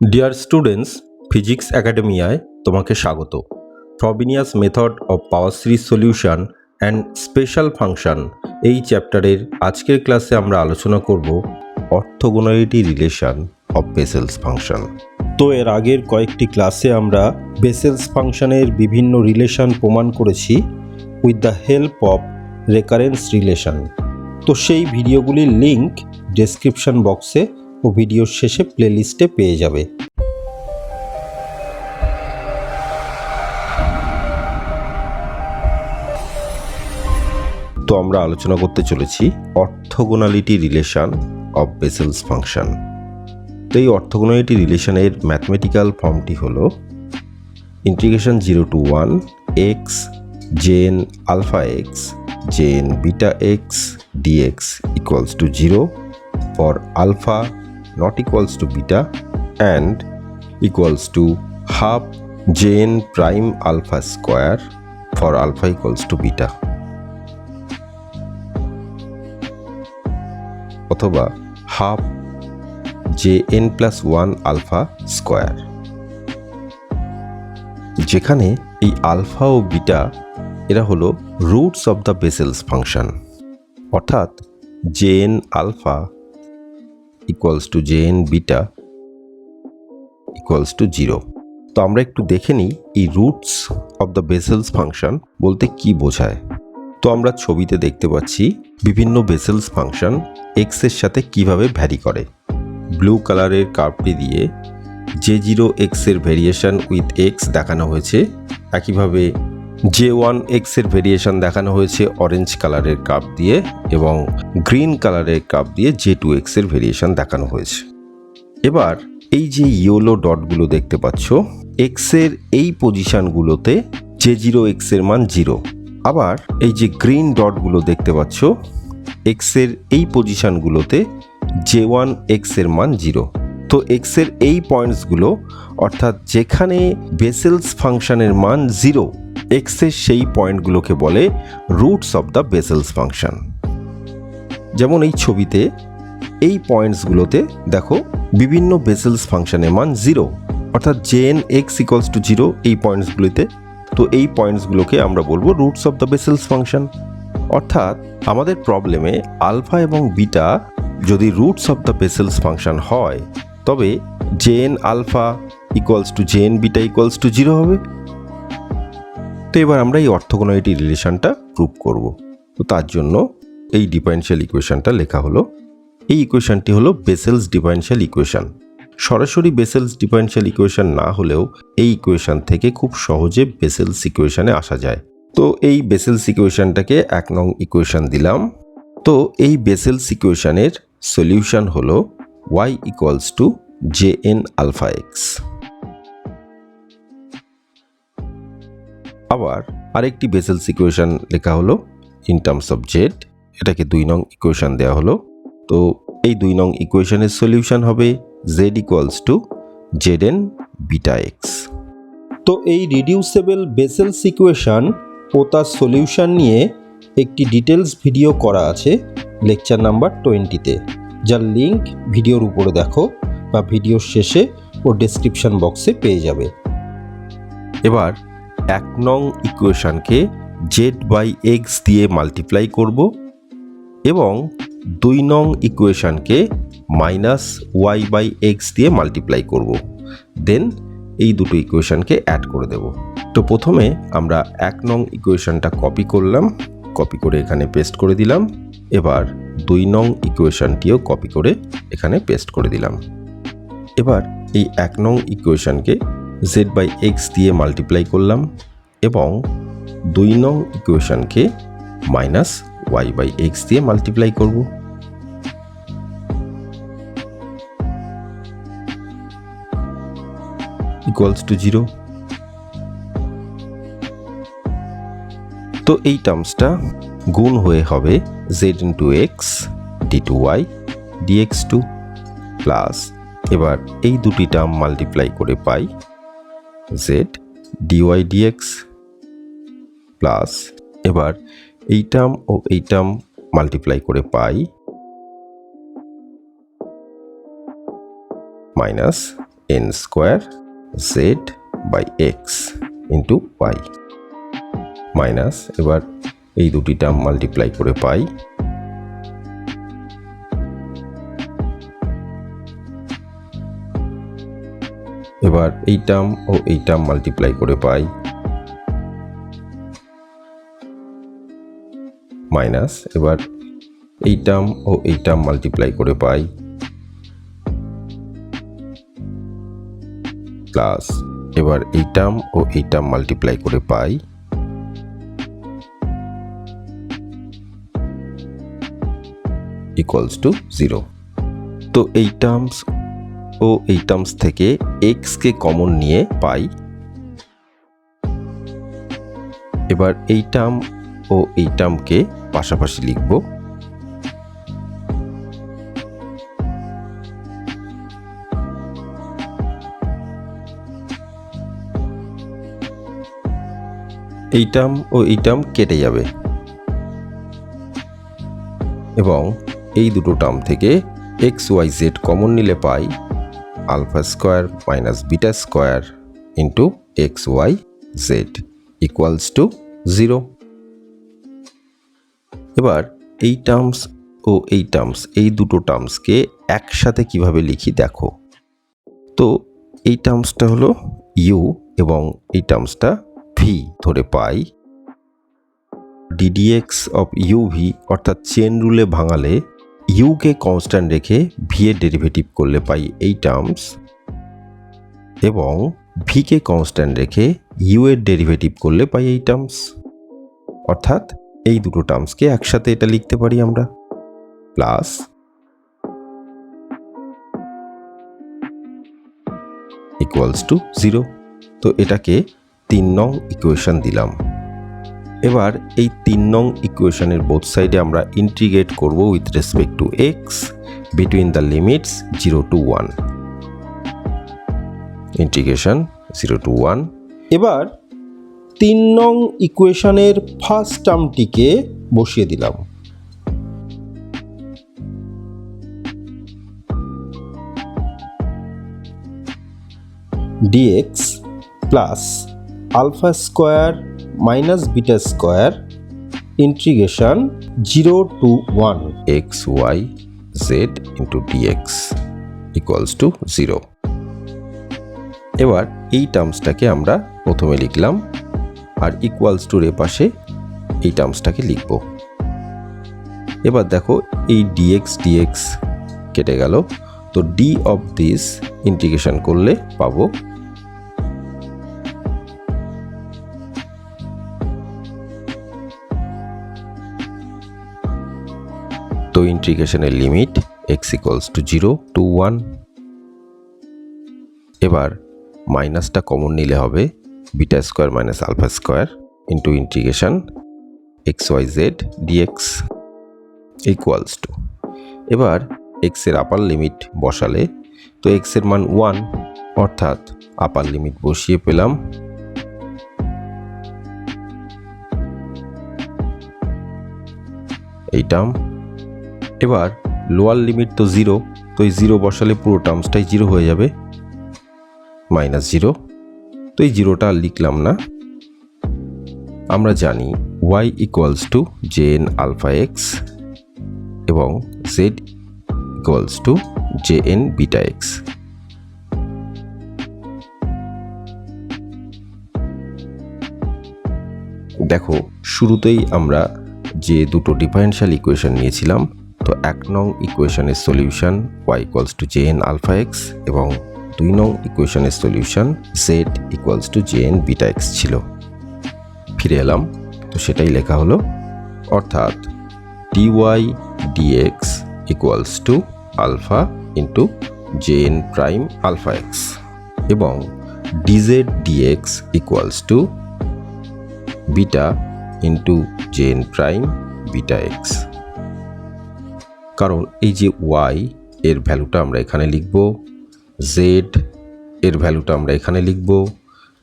Dear students, physics একাডেমিয়ায় তোমাকে স্বাগত। Frobenius method of power series solution and special function এই চ্যাপ্টারের আজকের ক্লাসে আমরা আলোচনা করব orthogonality relation of Bessel's function. তো এর আগের কয়েকটি ক্লাসে আমরা বেসেলস ফাংশনের বিভিন্ন রিলেশন প্রমাণ করেছি with the help of recurrence relation. তো সেই ভিডিওগুলির লিঙ্ক ডেসক্রিপশন বক্সে ও ভিডিওর শেষে প্লেলিস্টে পেয়ে যাবে। তো আমরা আলোচনা করতে চলেছি orthogonality relation of Bessel's function. তো এই অর্থোগোনালিটি রিলেশনের ম্যাথমেটিক্যাল ফর্মটি হলো ইন্টিগ্রেশন 0 to 1 x জেন আলফা এক্স জেন beta x dx equals to 0 for alpha not equals to beta and equals to half jn prime alpha square for alpha equals to beta অথবা half jn plus 1 alpha square, যেখানে এই alpha ও beta এরা হলো roots of the Bessel's function, অর্থাৎ jn alpha equals to jn beta equals to 0। তো আমরা একটু দেখে নিই এই roots of the Bessel's function বলতে কি বোঝায়। তো আমরা ছবিতে দেখতে পাচ্ছি বিভিন্ন বেসেলস ফাংশন x এর সাথে কিভাবে ভ্যারি করে। ব্লু কালারের কার্ভটি দিয়ে j0 x এর ভেরিয়েশন উইথ x দেখানো হয়েছে, একইভাবে j1 x এর ভেরিয়েশন দেখানো হয়েছে অরেঞ্জ কালারের কার্ভ দিয়ে, এবং গ্রিন কালারের কার্ভ দিয়ে j2 x এর ভেরিয়েশন দেখানো হয়েছে। এবার এই যে ইয়েলো ডটগুলো দেখতে পাচ্ছ, x এর এই পজিশনগুলোতে j0 x এর মান 0, আবার এই যে গ্রিন ডটগুলো দেখতে পাচ্ছ x এর এই পজিশনগুলোতে j1 x এর মান 0। তো x এর এই পয়েন্টসগুলো, অর্থাৎ যেখানে বেসেলস ফাংশনের মান 0, x এর সেই পয়েন্টগুলোকে বলে roots of the Bessel's function. যেমন এই ছবিতে এই পয়েন্টসগুলোতে দেখো বিভিন্ন বেসেলস ফাংশনের মান 0, অর্থাৎ jn x equals to 0 এই পয়েন্টসগুলিতে। তো এই পয়েন্টসগুলোকে আমরা বলবো roots of the Bessel's function. অর্থাৎ আমাদের প্রবলেমে আলফা এবং বিটা যদি roots of the Bessel's function হয়, তবে jn alpha equals to jn beta equals to 0 হবে। তো এবার আমরা এই অর্থোগোনালিটি রিলেশনটা প্রুভ করব। তো তার জন্য এই ডিফারেনশিয়াল ইকুয়েশনটা লেখা হলো। এই ইকুয়েশনটি হলো বেসেলস ডিফারেনশিয়াল ইকুয়েশন। সরাসরি বেসেলস ডিফারেনশিয়াল ইকুয়েশন না হলেও এই ইকুয়েশন থেকে খুব সহজে বেসেলস ইকুয়েশনে আসা যায়। তো এই বেসেলস ইকুয়েশনটাকে 1 নং ইকুয়েশন দিলাম। তো এই বেসেলস ইকুয়েশনের সলিউশন হলো y equals to jn alpha x. আবার আরেকটি বেসেলস ইকুয়েশন লেখা হলো ইন টার্মস অফ z, এটাকে 2 নং ইকুয়েশন দেওয়া হলো। তো এই 2 নং ইকুয়েশনের সলিউশন হবে z equals two zn beta x. তো এই রিডিউসেবল বেসেলস ইকুয়েশন ও তার সলিউশন নিয়ে একটি ডিটেলস ভিডিও করা আছে লেকচার নাম্বার 20-তে, যার লিঙ্ক ভিডিওর উপরে দেখো বা ভিডিওর শেষে ও ডেসক্রিপশন বক্সে পেয়ে যাবে। এবার 1 নং ইকুয়েশনকে z/x দিয়ে মাল্টিপ্লাই করব এবং 2 নং ইকুয়েশনকে -y/x দিয়ে মাল্টিপ্লাই করব, দেন এই দুটো ইকুয়েশনকে অ্যাড করে দেব। তো প্রথমে আমরা 1 নং ইকুয়েশনটা কপি করলাম, কপি করে এখানে পেস্ট করে দিলাম। এবার 2 নং ইকুয়েশনটিও কপি করে এখানে পেস্ট করে দিলাম। এবার এই 1 নং ইকুয়েশনকে z/x দিয়ে মাল্টিপ্লাই করলাম এবং 2 নং ইকুয়েশনকে -y/x দিয়ে মাল্টিপ্লাই করব। Equals to 0। তো এই টার্মসটা গুণ হয়ে হবে z into x d2y dx2 plus, এবার এই দুটি টার্ম মাল্টিপ্লাই করে পাই z dy dx প্লাস, এবার এই টার্ম ও এই টার্ম মাল্টিপ্লাই করে পাই minus N square Z by X into Y minus, এবার এই দুটি টার্ম মাল্টিপ্লাই করে পাই, এবার এই টার্ম ও এই টার্ম মাল্টিপ্লাই করে পাই, মাইনাস, এবার এই টার্ম ও এই টার্ম মাল্টিপ্লাই করে পাই, প্লাস, এবার এই টার্ম ও এই টার্ম মাল্টিপ্লাই করে পাই, ইকুয়ালস টু 0। তো এই টার্মস ও এই টার্মস থেকে এক্স কে কমন নিয়ে পাই, এবার এই টার্ম ও এই টার্মকে পাশাপাশি লিখব, এই টার্ম ও এই টার্ম কেটে যাবে এবং এই দুটো টার্ম থেকে এক্স ওয়াই জেড কমন নিলে পাই alpha square minus beta square into X Y Z equals to 0। এবার এই টার্মস ও এই টার্মস, এই দুটো টার্মসকে একসাথে কিভাবে লিখি দেখো। তো এই টার্মসটা হলো ইউ এবং এই টার্মসটা ভি ধরে পাই ডিডিএক্স অফ ইউ ভি, অর্থাৎ চেন রুলে ভাঙালে ইউকে কনস্ট্যান্ট রেখে ভি এর ডেরিভেটিভ করলে পাই এই টার্মস, এবং ভিকে কনস্ট্যান্ট রেখে ইউ এর ডেরিভেটিভ করলে পাই এই টার্মস, অর্থাৎ এই দুটো টার্মসকে একসাথে এটা লিখতে পারি আমরা, প্লাস ইকুয়ালস টু 0। তো এটাকে 3 নং ইকুয়েশন দিলাম। এবার এই 3 নং ইকুয়েশনের বোথ সাইডে আমরা ইন্টিগ্রেট করব with respect to x between the limits 0 to 1, integration 0 to 1। এবার 3 নং ইকুয়েশনের ফার্স্ট টার্মটিকে বসিয়ে দিলাম, dx plus alpha square minus beta square integration 0 to 1 x Y z into dx equals to 0। এবার এই টার্মসটাকে আমরা প্রথমে লিখলাম আর ইকুয়ালস টুর পাশে এই টার্মসটাকে লিখব। এবার দেখো এই ডিএক্স ডিএক্স কেটে গেল, তো ডি অফ দিস ইন্টিগ্রেশন করলে পাবো তো ইন্টিগ্রেশনের limit x equals to 0 to 1। এবার মাইনাসটা কমন নিলে হবে beta square minus alpha square into integration x Y z dx equals to, এবার এক্স এর আপার লিমিট বসালে তো এক্স এর মান 1, অর্থাৎ আপার লিমিট বসিয়ে পেলাম এই টার্ম। এবার লোয়ার লিমিট তো 0, তো এই 0 বসালে পুরো টার্মসটাই 0 হয়ে যাবে, মাইনাস 0। তো এই 0টা লিখলাম না। আমরা জানি y equals to jn alpha x এবং z equals to jn beta x. দেখো শুরুতেই আমরা যে দুটো ডিফারেনশিয়াল ইকুয়েশন নিয়েছিলাম, তো 1 নং ইকুয়েশনের solution y equals to jn alpha x এবং 2 নং ইকুয়েশনের solution z equals to jn beta x ছিল। ফিরে এলাম, তো সেটাই লেখা হলো, অর্থাৎ dy dx equals to alpha into jn prime alpha x এবং dz dx equals to beta into jn prime beta x. কারণ এই যে y এর ভ্যালুটা আমরা এখানে লিখব, z এর ভ্যালুটা আমরা এখানে লিখব,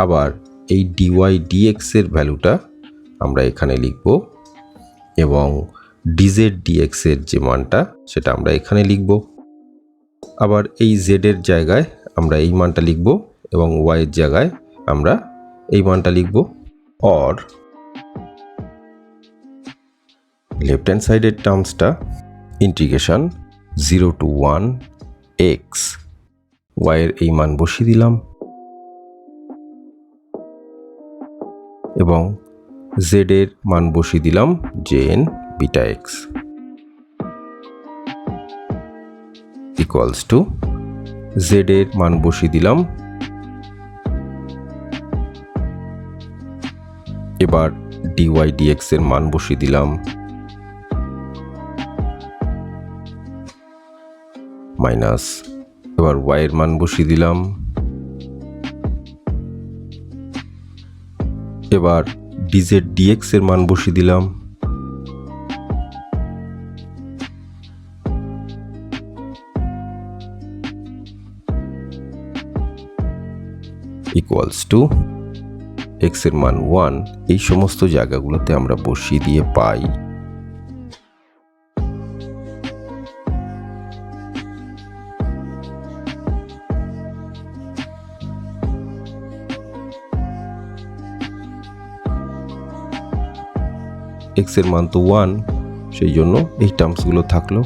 আবার এই dy dx এর ভ্যালুটা আমরা এখানে লিখব এবং dz dx এর যে মানটা সেটা আমরা এখানে লিখব। আবার এই z এর জায়গায় আমরা এই মানটা লিখব এবং y এর জায়গায় আমরা এই মানটা লিখব। অর লেফট হ্যান্ড সাইডের টার্মসটা ইন্টিগ্রেশন 0 to 1 x, y এর এই মান বসিয়ে দিলাম এবং z এর মান বসিয়ে দিলাম jn beta x equals two z এর মান বসিয়ে দিলাম। এবার dy dx এর মান বসিয়ে দিলাম মাইনাস, এবার y এর মান বসিয়ে দিলাম। এবার dz dx এর মান বসিয়ে দিলাম। ইকুয়ালস টু x এর মান 1। এই সমস্ত জায়গাগুলোতে আমরা বসিয়ে দিয়ে পাই x এর মান তো 1, সেই জন্য এই টার্মসগুলো থাকলো।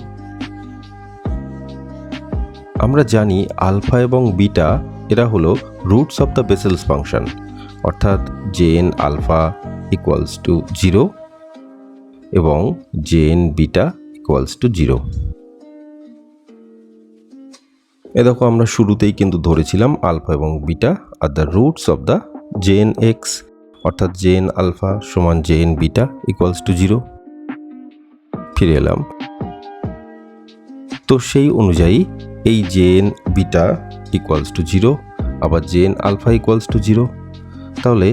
আমরা জানি আলফা এবং বিটা এরা হলো roots of the Bessel's function, অর্থাৎ jn আলফা ইকুয়ালস টু 0 এবং jn বিটা ইকুয়ালস টু 0। এ দেখো আমরা শুরুতেই কিন্তু ধরেছিলাম আলফা এবং beta are the roots of the jn x, অর্থাৎ jn আলফা সমান jn বিটা ইকুয়ালস টু 0। ফিরে এলাম। তো সেই অনুযায়ী এই jn বিটা ইকুয়ালস টু 0 আবার jn আলফা ইকুয়ালস টু 0, তাহলে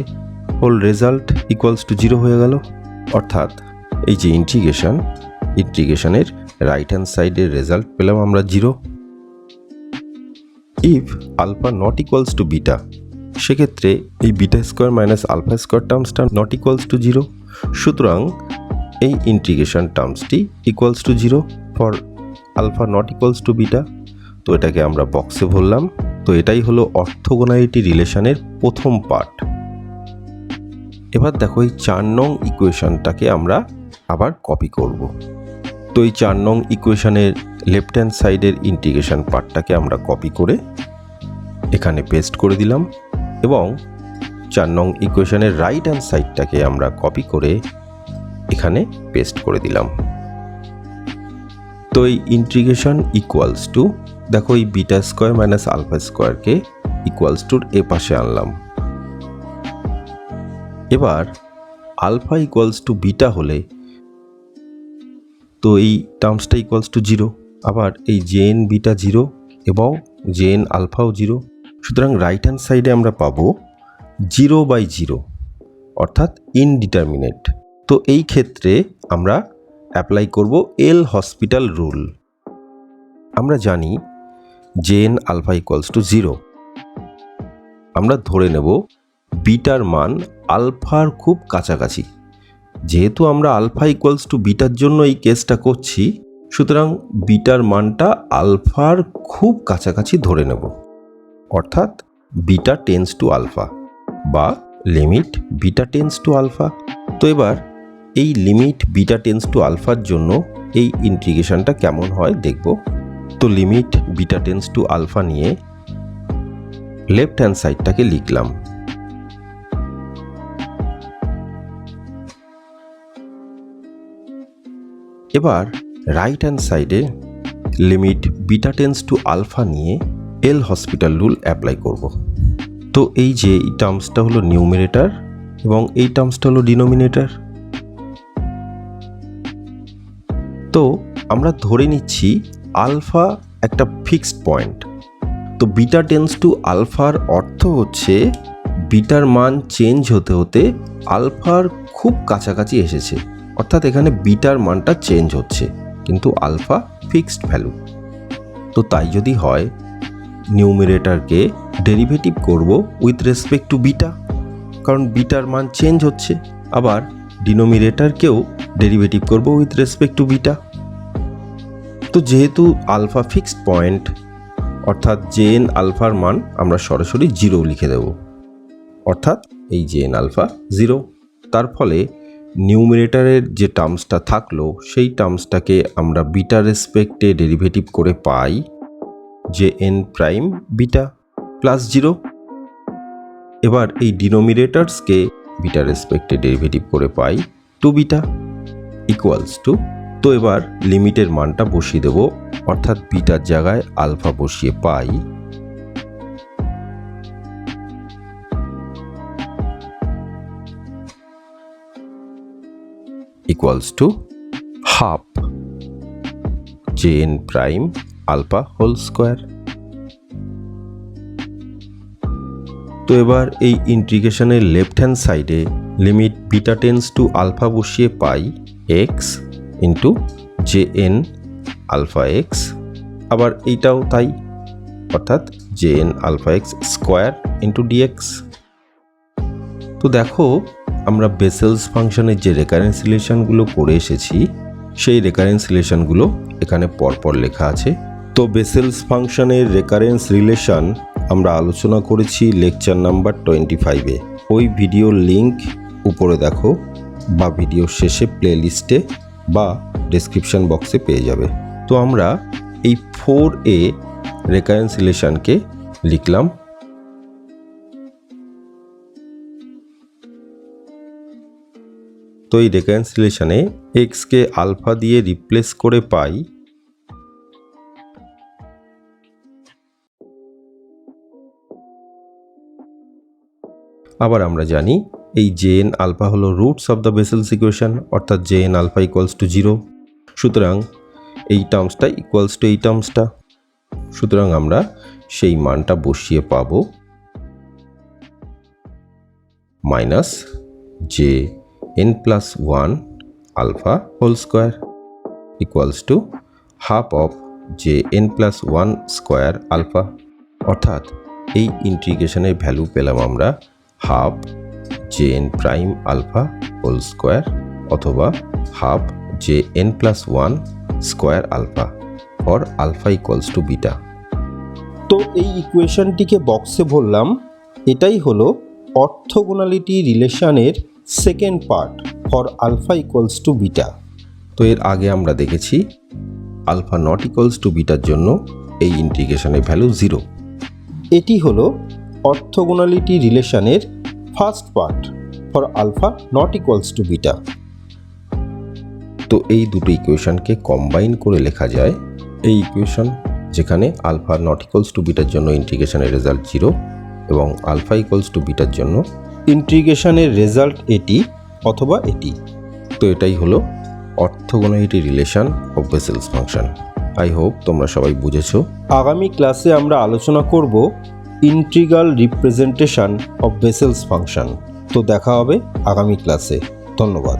হোল রেজাল্ট ইকুয়ালস টু 0 হয়ে গেল। অর্থাৎ এই যে ইন্টিগ্রেশনের রাইট হ্যান্ড সাইডের রেজাল্ট পেলাম আমরা 0। If alpha not equals to beta, সেক্ষেত্রে এই beta square minus alpha square টার্মসটা নট ইকুয়ালস টু 0। সুতরাং এই ইন্টিগ্রেশন টার্মসটি equals to 0 for alpha not equals to beta. তো এটাকে আমরা বক্সে ভরলাম। তো এটাই হলো অর্থোগোনালিটি রিলেশনের প্রথম পার্ট। এবার দেখো এই 4 নং ইকুয়েশনটাকে আমরা আবার কপি করব। তো এই 4 নং ইকুয়েশনের লেফট হ্যান্ড সাইডের ইন্টিগ্রেশন পার্টটাকে আমরা কপি করে এখানে পেস্ট করে দিলাম এবং 4 নং ইকুয়েশনের রাইট হ্যান্ড সাইডটাকে আমরা কপি করে এখানে পেস্ট করে দিলাম। তো এই ইন্টিগ্রেশন ইকুয়ালস টু, দেখো এই বিটা স্কোয়ার মাইনাস আলফা স্কোয়ারকে ইকুয়ালস টুর এ পাশে আনলাম। এবার আলফা ইকুয়ালস টু বিটা হলে তো এই টার্মসটা ইকুয়ালস টু 0, আবার এই jn বিটা 0 এবং jn আলফাও 0। সুতরাং রাইট হ্যান্ড সাইডে আমরা পাবো 0/0, অর্থাৎ ইনডিটারমিনেট। তো এই ক্ষেত্রে আমরা অ্যাপ্লাই করব এল হসপিটাল রুল। আমরা জানি jn আলফা ইকুয়ালস টু 0। আমরা ধরে নেব বিটার মান আলফার খুব কাছাকাছি। যেহেতু আমরা আলফা ইকুয়ালস টু বিটার জন্য এই কেসটা করছি, সুতরাং বিটার মানটা আলফার খুব কাছাকাছি ধরে নেব, অর্থাৎ বিটা টেন্স টু আলফা বা limit beta tends to alpha. তো এবার এই লিমিট বিটা টেন্স টু আলফার জন্য এই ইন্টিগ্রেশনটা কেমন হয় দেখব। তো limit beta tends to alpha নিয়ে লেফট হ্যান্ড সাইডটাকে লিখলাম। এবার রাইট হ্যান্ড সাইডে limit beta tends to alpha নিয়ে এল হসপিটাল রুল অ্যাপ্লাই করব। তো এই যে এই টার্মসটা হলো নিউমিনেটর এবং এই টার্মসটা হলো ডিনোমিনেটর। তো আমরা ধরে নিচ্ছি আলফা একটা ফিক্সড পয়েন্ট। তো বিটা টেন্স টু আলফার অর্থ হচ্ছে বিটার মান চেঞ্জ হতে হতে আলফার খুব কাছাকাছি এসেছে, অর্থাৎ এখানে বিটার মানটা চেঞ্জ হচ্ছে কিন্তু আলফা ফিক্সড ভ্যালু। তো তাই যদি হয় নিউমিনেটরকে ডেরিভেটিভ করব উইথ রেসপেক্ট টু বিটা, কারণ বিটার মান চেঞ্জ হচ্ছে। আবার ডিনোমিনেটরকেও ডেরিভেটিভ করব উইথ রেসপেক্ট টু বিটা। তো যেহেতু আলফা ফিক্সড পয়েন্ট, অর্থাৎ জে এন আলফার মান আমরা সরাসরি 0 লিখে দেব, অর্থাৎ এই জে এন আলফা 0। তার ফলে নিউমিরেটরের যে টার্মসটা থাকলো সেই টার্মসটাকে আমরা বিটা রেসপেক্টে ডেরিভেটিভ করে পাই J N prime beta plus 0। এবার এই ডিনোমিনেটরসকে বিটা রেসপেক্টে ডেরিভেটিভ করে পাই 2 বিটা ইকুয়ালস টু, তো এবার লিমিটের মানটা বসিয়ে দেব, অর্থাৎ বিটার জায়গায় আলফা বসিয়ে পাই equals to half J N prime alpha whole square. তো এবার এই ইন্টিগ্রেশনের লেফট হ্যান্ড সাইডে limit beta tends to alpha বসিয়ে পাই X into J N alpha x, আবার এইটাও তাই, অর্থাৎ J N alpha X square into dx. তো দেখো আমরা বেসেলস ফাংশনের যে রেকারেন্স রিলেশনগুলো করে এসেছি সেই রেকারেন্স রিলেশনগুলো এখানে পরপর লেখা আছে। তো বেসেলস ফাংশনের রেকারেন্স রিলেশন আমরা আলোচনা করেছি লেকচার নাম্বার 25-এ। ওই ভিডিওর লিঙ্ক উপরে দেখো বা ভিডিওর শেষে প্লেলিস্টে বা ডেসক্রিপশন বক্সে পেয়ে যাবে। তো আমরা এই 4a রেকারেন্স রিলেশনকে লিখলাম। তো এই রেকারেন্স রিলেশনে এক্সকে আলফা দিয়ে রিপ্লেস করে পাই আবার আমরা জানি এই জে এন আলফা হলো roots of the Bessel's equation, অর্থাৎ J N alpha equals to 0। সুতরাং এই টার্মসটা ইকুয়ালস টু এই টার্মসটা, সুতরাং আমরা সেই মানটা বসিয়ে পাব minus J N plus 1 alpha whole square equals to half of J N plus 1 square alpha, অর্থাৎ এই ইন্টিগ্রেশনের ভ্যালু পেলাম আমরা half J N prime alpha whole square অথবা half J N plus 1 square alpha for alpha equals to beta. তো এই ইকুয়েশনটিকে বক্সে ভরলাম। এটাই হলো অর্থোগোনালিটি রিলেশনের second part for alpha equals to beta. তো এর আগে আমরা দেখেছি আলফা নট ইকুয়ালস টু বিটার জন্য এই ইন্টিগ্রেশনের ভ্যালু 0। এটি হলো অর্থোগোনালিটি রিলেশনের first part for alpha not equals to beta. তো এই দুটো ইকুয়েশনকে কম্বাইন করে লেখা যায় এই ইকুয়েশন, যেখানে আলফা নট ইকুয়ালস টু বিটার জন্য ইন্টিগ্রেশনের রেজাল্ট 0 এবং আলফা ইকুয়ালস টু বিটার জন্য ইন্টিগ্রেশনের রেজাল্ট এটি অথবা এটি। তো এটাই হলো orthogonality relation of Bessel's function. I hope তোমরা সবাই বুঝেছো। আগামী ক্লাসে আমরা আলোচনা করব integral representation of Bessel's function. তো দেখা হবে আগামী ক্লাসে। ধন্যবাদ।